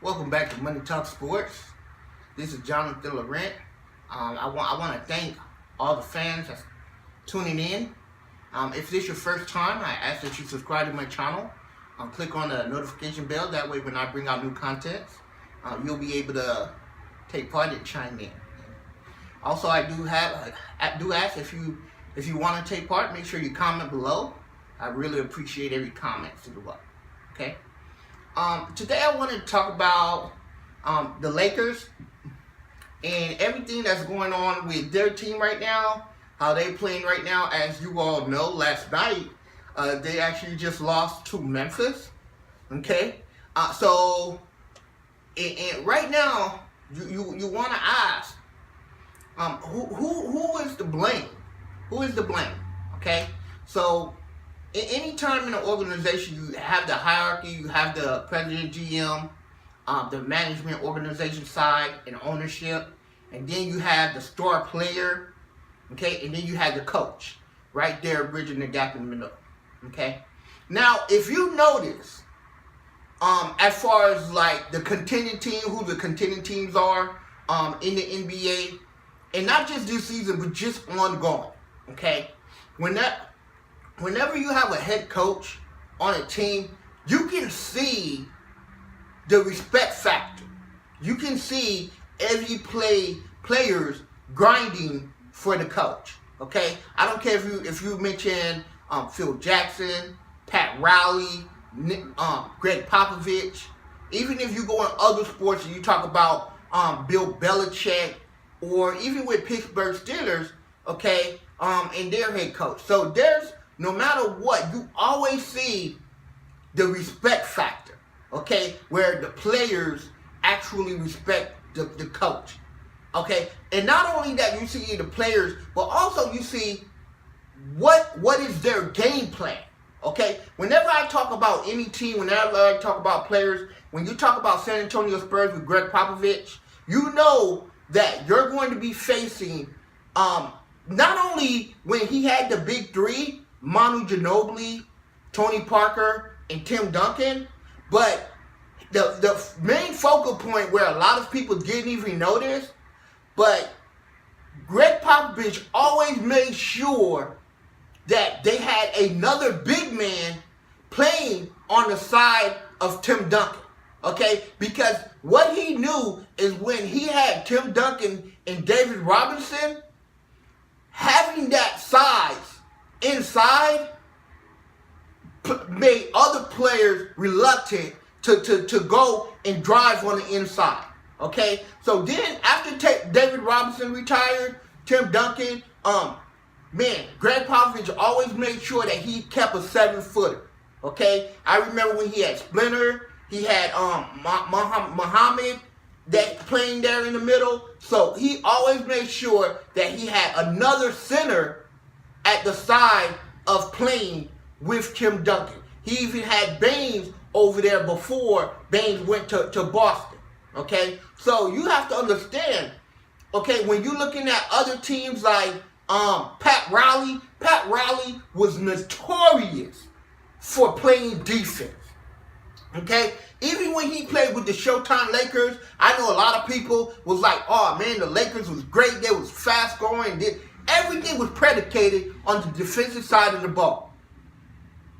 Welcome back to Money Talk Sports. This is Jonathan Laurent. I want to thank all the fans that's tuning in. If this is your first time, I ask that you subscribe to my channel. Click on the notification bell. That way, when I bring out new content, you'll be able to take part and chime in. Also, I do ask if you want to take part, make sure you comment below. I really appreciate every comment as well. Okay. Today I wanted to talk about the Lakers and everything that's going on with their team right now, how they're playing right now. As you all know, last night they actually just lost to Memphis. Okay, so and right now you want to ask who is to blame? Who is to blame? Okay, so any time in an organization, you have the hierarchy, you have the president, GM, the management organization side and ownership, and then you have the star player, okay, and then you have the coach, right there bridging the gap in the middle, okay? Now, if you notice, as far as like the contending team, who the contending teams are in the NBA, and not just this season, but just ongoing, okay? Whenever you have a head coach on a team, you can see the respect factor. You can see every players grinding for the coach. Okay, I don't care if you mention Phil Jackson, Pat Riley, Greg Popovich. Even if you go in other sports and you talk about Bill Belichick, or even with Pittsburgh Steelers, okay, and their head coach. So there's, no matter what, you always see the respect factor, okay, where the players actually respect the coach, okay? And not only that, you see the players, but also you see what is their game plan, okay? Whenever I talk about any team, whenever I talk about players, when you talk about San Antonio Spurs with Greg Popovich, you know that you're going to be facing, not only when he had the big three, Manu Ginobili, Tony Parker, and Tim Duncan, but the main focal point where a lot of people didn't even notice, but Greg Popovich always made sure that they had another big man playing on the side of Tim Duncan, okay? Because what he knew is when he had Tim Duncan and David Robinson, having that size inside made other players reluctant to go and drive on the inside. Okay, so then after David Robinson retired, Tim Duncan, Greg Popovich always made sure that he kept a 7-footer. Okay, I remember when he had Splinter, he had Muhammad that playing there in the middle. So he always made sure that he had another center at the side of playing with Tim Duncan. He even had Baines over there before Baines went to Boston. Okay? So you have to understand, okay, when you're looking at other teams like Pat Riley was notorious for playing defense. Okay? Even when he played with the Showtime Lakers, I know a lot of people was like, oh man, the Lakers was great, they was fast going. Everything was predicated on the defensive side of the ball.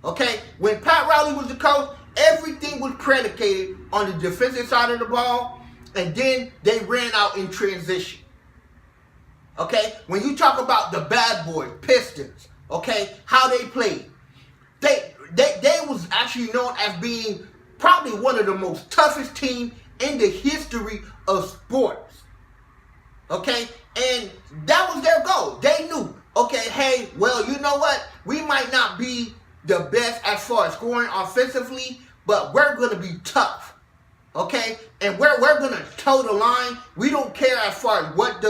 Okay? When Pat Riley was the coach, everything was predicated on the defensive side of the ball, and then they ran out in transition. Okay? When you talk about the bad boys, Pistons, okay, how they played, they was actually known as being probably one of the most toughest teams in the history of sports. Okay? And that was their goal. They knew, okay, hey, well, you know what? We might not be the best as far as scoring offensively, but we're going to be tough, okay? And we're going to toe the line. We don't care as far as what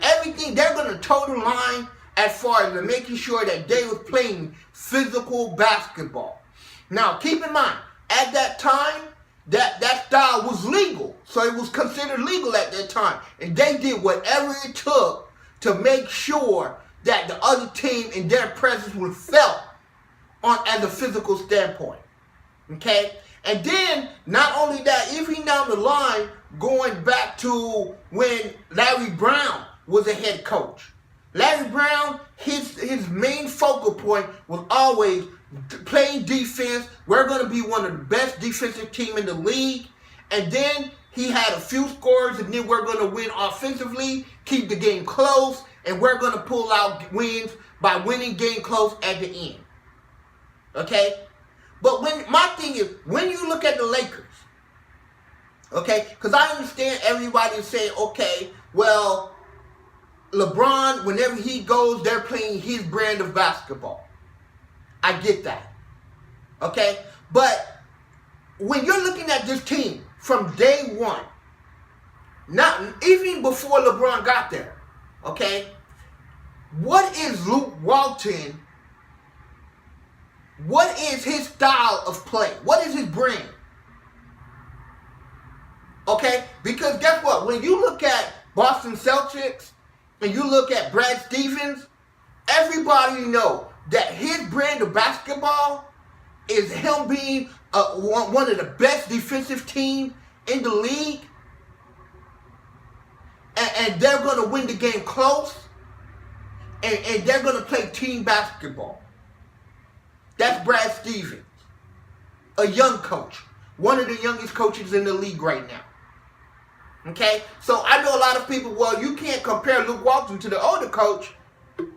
everything. They're going to toe the line as far as making sure that they was playing physical basketball. Now, keep in mind, at that time, that style was legal. So it was considered legal at that time. And they did whatever it took to make sure that the other team and their presence was felt as a physical standpoint. Okay? And then, not only that, even down the line, going back to when Larry Brown was a head coach. Larry Brown, his main focal point was always playing defense. We're going to be one of the best defensive team in the league. And then he had a few scores, and then we're going to win offensively, keep the game close, and we're going to pull out wins by winning game close at the end. Okay? But my thing is, when you look at the Lakers, okay, because I understand everybody is saying, okay, well, LeBron, whenever he goes, they're playing his brand of basketball. I get that. Okay? But when you're looking at this team from day one, not even before LeBron got there, okay, what is Luke Walton? What is his style of play? What is his brand? Okay? Because guess what? When you look at Boston Celtics and you look at Brad Stevens, everybody know that his brand of basketball is him being one of the best defensive teams in the league. And they're going to win the game close. And they're going to play team basketball. That's Brad Stevens, a young coach, one of the youngest coaches in the league right now. Okay? So I know a lot of people, well, you can't compare Luke Walton to the older coach,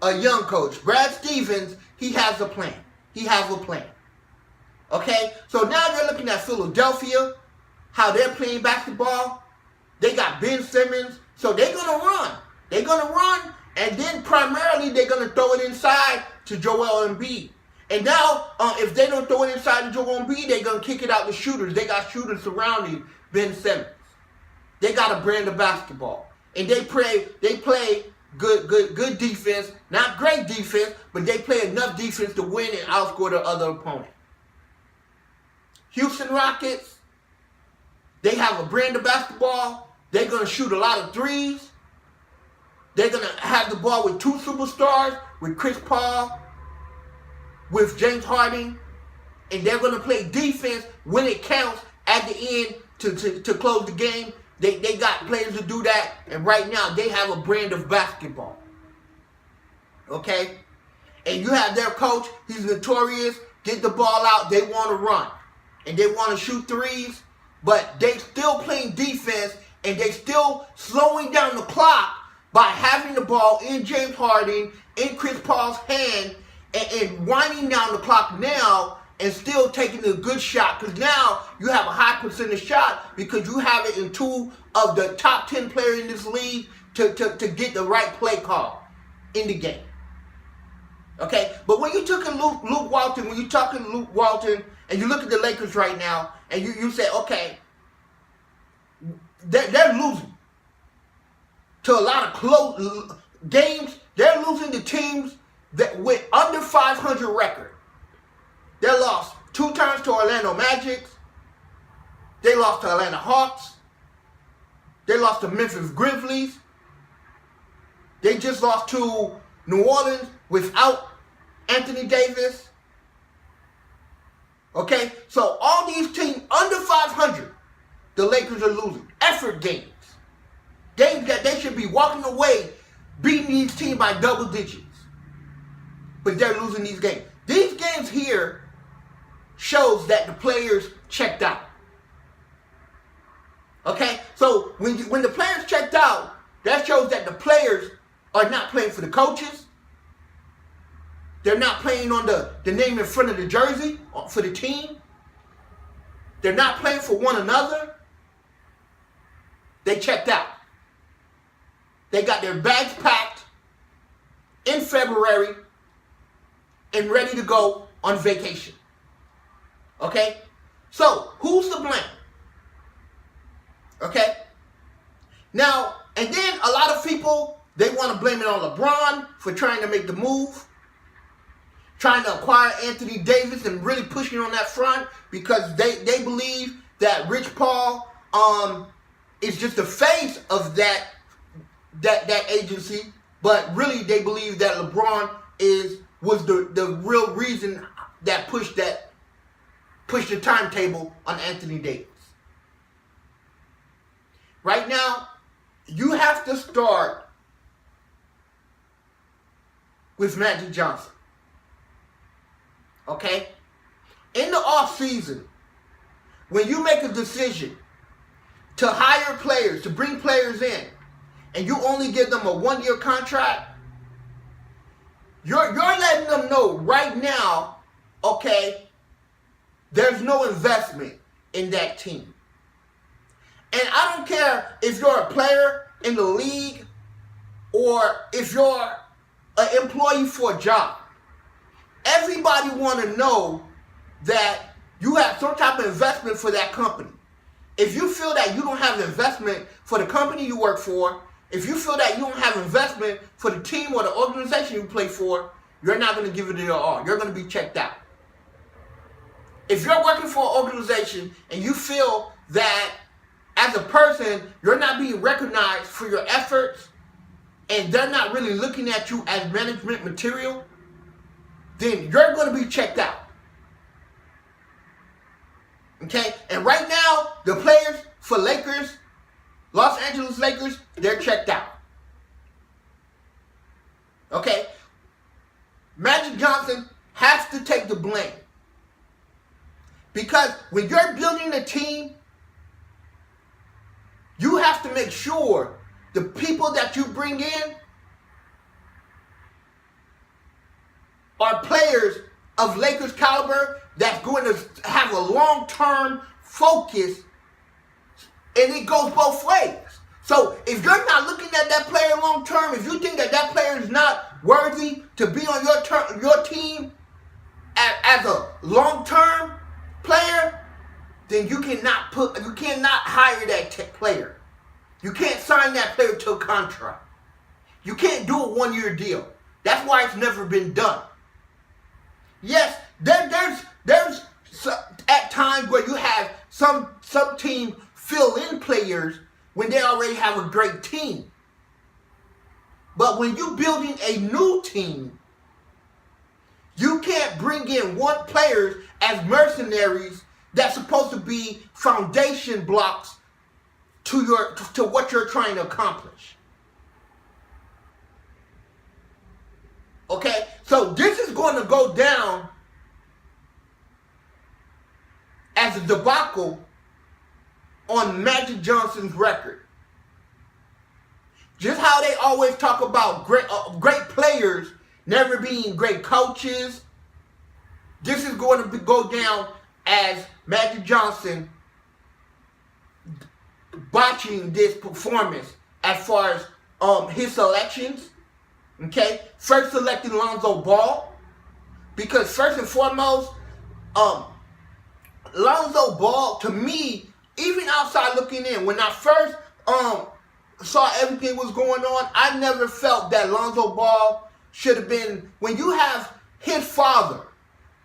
a young coach. Brad Stevens, he has a plan. He has a plan. Okay? So now you're looking at Philadelphia, how they're playing basketball. They got Ben Simmons, so they're going to run. They're going to run, and then primarily they're going to throw it inside to Joel Embiid. And now, if they don't throw it inside to Joel Embiid, they're going to kick it out to shooters. They got shooters surrounding Ben Simmons. They got a brand of basketball. And they play good defense. Not great defense, but they play enough defense to win and outscore the other opponent. Houston Rockets, they have a brand of basketball. They're going to shoot a lot of threes. They're going to have the ball with two superstars, with Chris Paul, with James Harden, and they're going to play defense when it counts at the end to close the game. They got players to do that, and right now they have a brand of basketball. Okay? And you have their coach, he's notorious, get the ball out, they want to run. And they want to shoot threes, but they still playing defense, and they still slowing down the clock by having the ball in James Harden, in Chris Paul's hand, and winding down the clock now and still taking a good shot. Because now you have a high percentage shot because you have it in two of the top 10 players in this league to get the right play call in the game. Okay? But when you're talking Luke Walton, and you look at the Lakers right now, and you say, okay, they're losing to a lot of close games. They're losing to teams that with under 500 record. They lost 2 times to Orlando Magic. They lost to Atlanta Hawks. They lost to Memphis Grizzlies. They just lost to New Orleans without Anthony Davis. Okay? So all these teams under 500, the Lakers are losing. Effort games. Games that they should be walking away beating these teams by double digits. But they're losing these games. These games here shows that the players checked out. Okay? So when the players checked out, that shows that the players are not playing for the coaches. They're not playing on the name in front of the jersey for the team. They're not playing for one another. They checked out. They got their bags packed in February and ready to go on vacation. Okay? So, who's to blame? Okay? Now, and then a lot of people, they want to blame it on LeBron for trying to make the move, trying to acquire Anthony Davis and really pushing on that front because they believe that Rich Paul is just the face of that agency, but really they believe that LeBron was the real reason that pushed that push the timetable on Anthony Davis. Right now, you have to start with Magic Johnson. Okay? In the offseason, when you make a decision to hire players, to bring players in, and you only give them a 1-year contract, you're letting them know right now, okay, there's no investment in that team. And I don't care if you're a player in the league or if you're an employee for a job. Everybody want to know that you have some type of investment for that company. If you feel that you don't have investment for the company you work for, if you feel that you don't have investment for the team or the organization you play for, you're not going to give it your all. You're going to be checked out. If you're working for an organization and you feel that as a person, you're not being recognized for your efforts and they're not really looking at you as management material, then you're going to be checked out. Okay? And right now, the players for Lakers, Los Angeles Lakers, they're checked out. Okay? Magic Johnson has to take the blame. Because when you're building a team, you have to make sure the people that you bring in are players of Lakers caliber that's going to have a long-term focus, and it goes both ways. So if you're not looking at that player long-term, if you think that that player is not worthy to be on your team as a long-term player, then you cannot hire that player. You can't sign that player to a contract. You can't do a 1-year deal. That's why it's never been done. Yes, there's at times where you have some teams fill in players when they already have a great team. But when you're building a new team, you can't bring in players as mercenaries that's supposed to be foundation blocks to what you're trying to accomplish. Okay? So this is going to go down as a debacle on Magic Johnson's record. Just how they always talk about great players never being great coaches. This is going to go down as Magic Johnson botching this performance as far as his selections. Okay, first selecting Lonzo Ball, because first and foremost, Lonzo Ball, to me, even outside looking in, when I first saw everything was going on, I never felt that Lonzo Ball should have been, when you have his father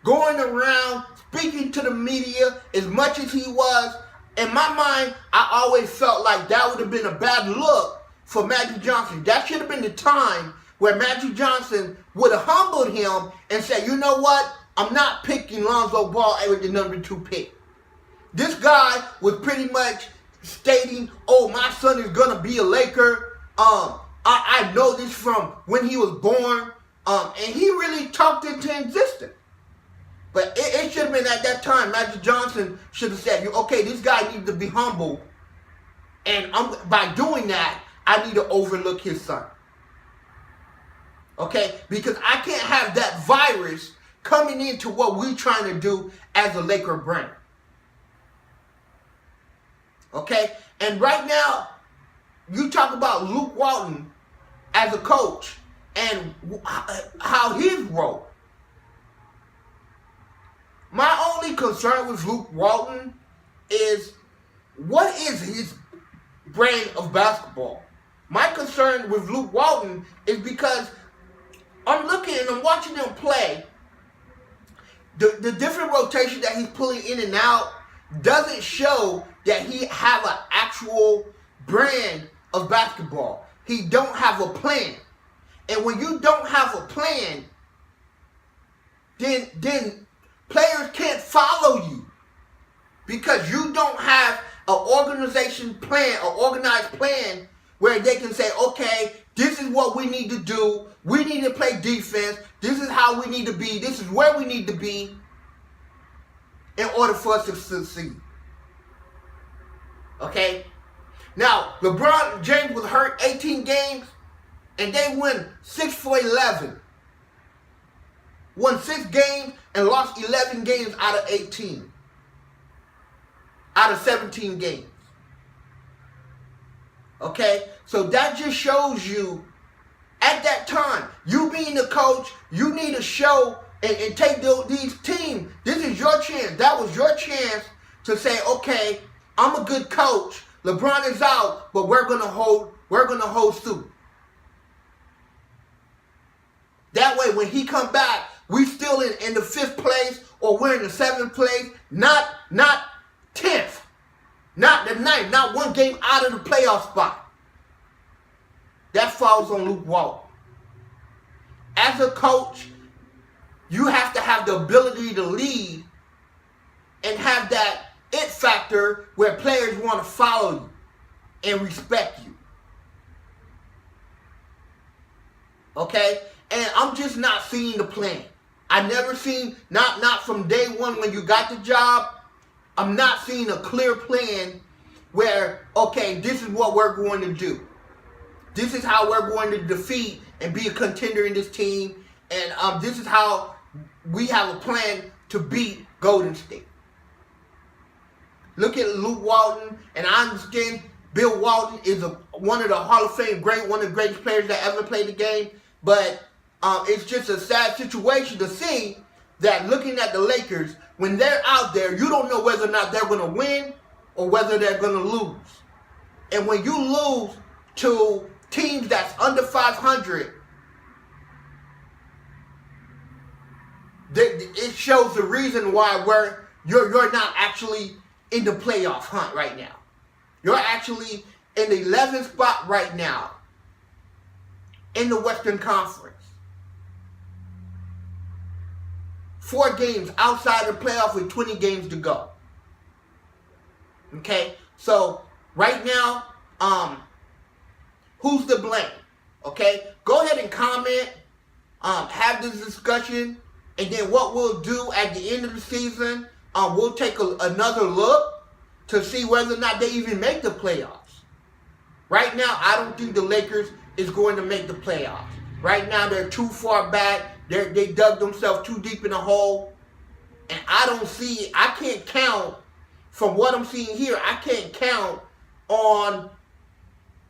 going around speaking to the media as much as he was, in my mind, I always felt like that would have been a bad look for Magic Johnson. That should have been the time where Magic Johnson would have humbled him and said, you know what? I'm not picking Lonzo Ball with the number 2 pick. This guy was pretty much stating, oh, my son is going to be a Laker. I know this from when he was born. And he really talked into existence. But it should have been at that time, Magic Johnson should have said, okay, this guy needs to be humble. And by doing that, I need to overlook his son. Okay? Because I can't have that virus coming into what we're trying to do as a Laker brand. Okay? And right now, you talk about Luke Walton as a coach and how his role. My only concern with Luke Walton is, what is his brand of basketball? My concern with Luke Walton is because I'm looking and I'm watching him play. The different rotation that he's pulling in and out doesn't show that he have an actual brand of basketball. He don't have a plan. And when you don't have a plan, then players can't follow you. Because you don't have an organization plan, an organized plan where they can say, okay, this is what we need to do. We need to play defense. This is how we need to be. This is where we need to be in order for us to succeed. Okay? Now, LeBron James was hurt 18 games, and they win 6 for 11. Won 6 games and lost 11 games out of 18. Out of 17 games. Okay? So that just shows you, at that time, you being the coach, you need to show and take these teams. This is your chance. That was your chance to say, okay, I'm a good coach. LeBron is out, but we're gonna hold suit. That way, when he come back, we still in the 5th place, or we're in the 7th place, not 10th, not the 9th, not one game out of the playoff spot. That falls on Luke Walton. As a coach, you have to have the ability to lead and have that it factor where players want to follow you and respect you. Okay? And I'm just not seeing the plan. I never seen, not from day one when you got the job, I'm not seeing a clear plan where, okay, this is what we're going to do. This is how we're going to defeat and be a contender in this team. And this is how we have a plan to beat Golden State. Look at Luke Walton, and I understand Bill Walton is one of the Hall of Fame one of the greatest players that ever played the game. But it's just a sad situation to see that looking at the Lakers, when they're out there, you don't know whether or not they're going to win or whether they're going to lose. And when you lose to teams that's under 500, it shows the reason why you're not actually in the playoff hunt right now. You're actually in the 11th spot right now in the Western Conference. 4 games outside the playoff with 20 games to go. Okay? So, right now, who's to blame? Okay? Go ahead and comment, have this discussion, and then what we'll do at the end of the season, we'll take another look to see whether or not they even make the playoffs. Right now, I don't think the Lakers is going to make the playoffs. Right now, they're too far back. They dug themselves too deep in a hole. And I can't count, from what I'm seeing here, I can't count on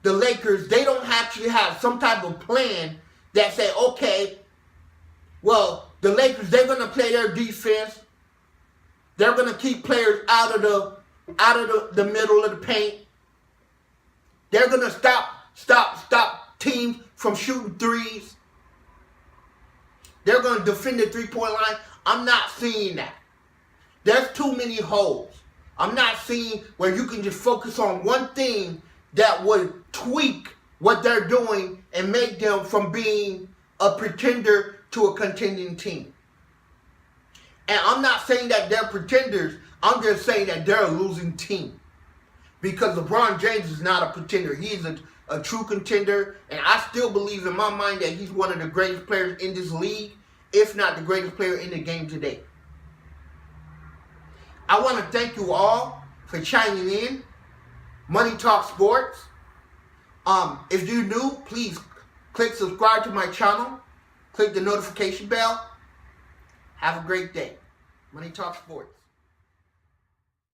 the Lakers. They don't actually have some type of plan that say, okay, well, the Lakers, they're going to play their defense. They're going to keep players out of the middle of the paint. They're going to stop teams from shooting threes. They're going to defend the three-point line. I'm not seeing that. There's too many holes. I'm not seeing where you can just focus on one thing that would tweak what they're doing and make them from being a pretender to a contending team. And I'm not saying that they're pretenders. I'm just saying that they're a losing team. Because LeBron James is not a pretender. He is a true contender. And I still believe in my mind that he's one of the greatest players in this league, if not the greatest player in the game today. I want to thank you all for chiming in. Money Talk Sports. If you're new, please click subscribe to my channel. Click the notification bell. Have a great day. Money Talk Sports.